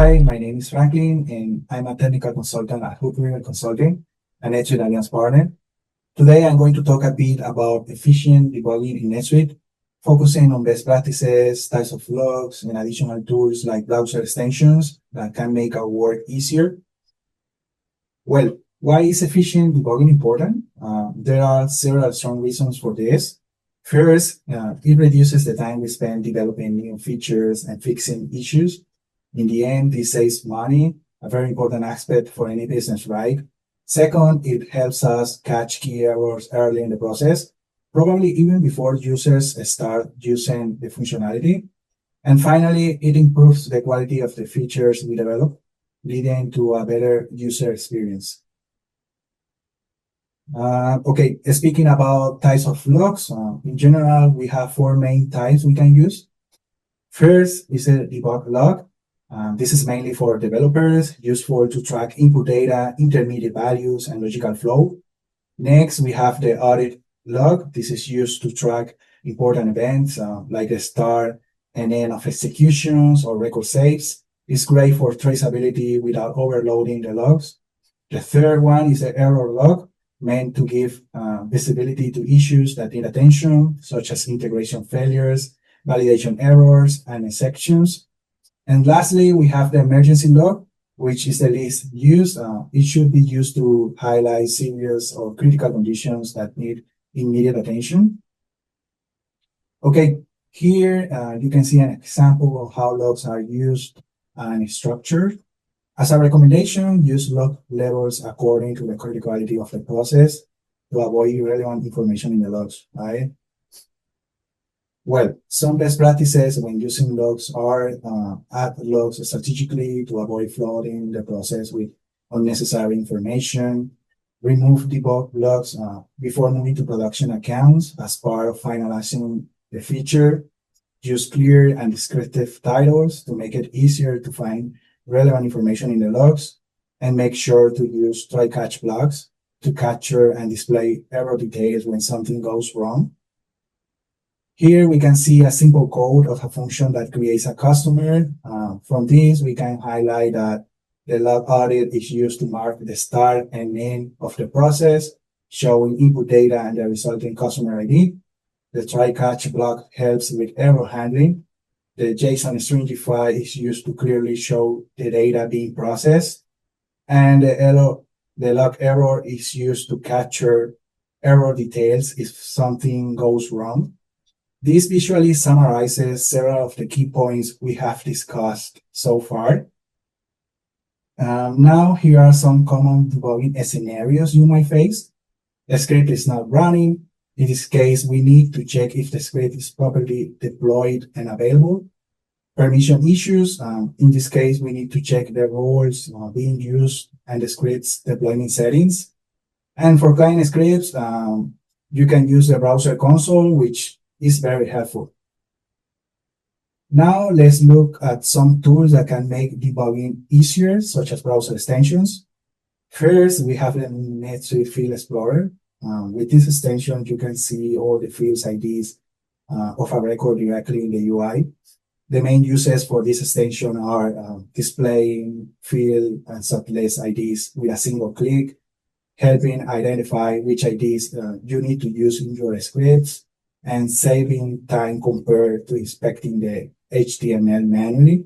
Hi, my name is Franklin, and I'm a technical consultant at Hook River Consulting, an NetSuite Alliance partner. Today, I'm going to talk a bit about efficient debugging in NetSuite, focusing on best practices, types of logs, and additional tools like browser extensions that can make our work easier. Well, why is efficient debugging important? There are several strong reasons for this. First, it reduces the time we spend developing new features and fixing issues. In the end, this saves money, a very important aspect for any business, right? Second, it helps us catch key errors early in the process, probably even before users start using the functionality. And finally, it improves the quality of the features we develop, leading to a better user experience. Okay, speaking about types of logs, in general, we have four main types we can use. First is a debug log. This is mainly for developers, useful to track input data, intermediate values, and logical flow. Next, we have the audit log. This is used to track important events like the start and end of executions or record saves. It's great for traceability without overloading the logs. The third one is the error log, meant to give visibility to issues that need attention, such as integration failures, validation errors, and exceptions. And lastly, we have the emergency log, which is the least used. It should be used to highlight serious or critical conditions that need immediate attention. Okay, here you can see an example of how logs are used and structured. As a recommendation, use log levels according to the criticality of the process to avoid irrelevant information in the logs, right? Well, some best practices when using logs are add logs strategically to avoid flooding the process with unnecessary information, remove debug logs before moving to production accounts as part of finalizing the feature, use clear and descriptive titles to make it easier to find relevant information in the logs, and make sure to use try-catch blocks to capture and display error details when something goes wrong. Here we can see a simple code of a function that creates a customer. From this, we can highlight that the log audit is used to mark the start and end of the process, showing input data and the resulting customer ID. The try-catch block helps with error handling. The JSON stringify is used to clearly show the data being processed. And the log error is used to capture error details if something goes wrong. This visually summarizes several of the key points we have discussed so far. Now, here are some common debugging scenarios you might face. The script is not running. In this case, we need to check if the script is properly deployed and available. Permission issues. In this case, we need to check the roles being used and the script's deployment settings. And for client scripts, you can use the browser console, which is very helpful. Now let's look at some tools that can make debugging easier, such as browser extensions. First, we have the NetSuite Field Explorer. With this extension, you can see all the fields IDs of a record directly in the UI. The main uses for this extension are displaying field and sublist IDs with a single click, helping identify which IDs you need to use in your scripts, and saving time compared to inspecting the HTML manually.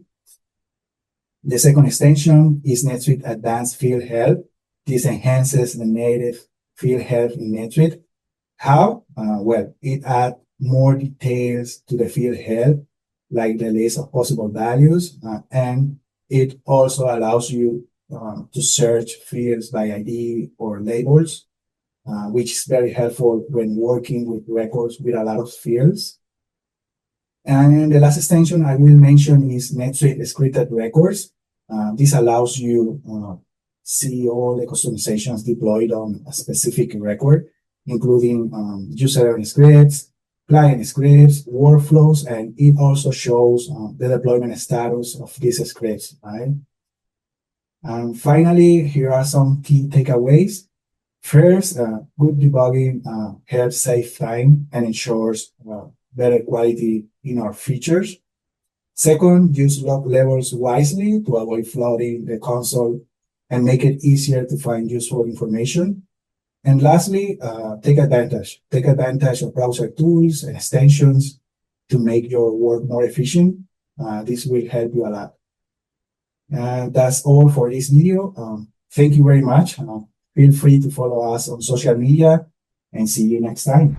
The second extension is NetSuite Advanced Field Help. This enhances the native field help in NetSuite. How? Well, it adds more details to the field help, like the list of possible values, and it also allows you to search fields by ID or labels, which is very helpful when working with records with a lot of fields. And the last extension I will mention is NetSuite Scripted Records. This allows you see all the customizations deployed on a specific record, including user scripts, client scripts, workflows, and it also shows the deployment status of these scripts, right? And finally, here are some key takeaways. First, good debugging helps save time and ensures better quality in our features. Second, use log levels wisely to avoid flooding the console and make it easier to find useful information. And lastly, take advantage of browser tools and extensions to make your work more efficient. This will help you a lot. And that's all for this video. Thank you very much. Feel free to follow us on social media and see you next time.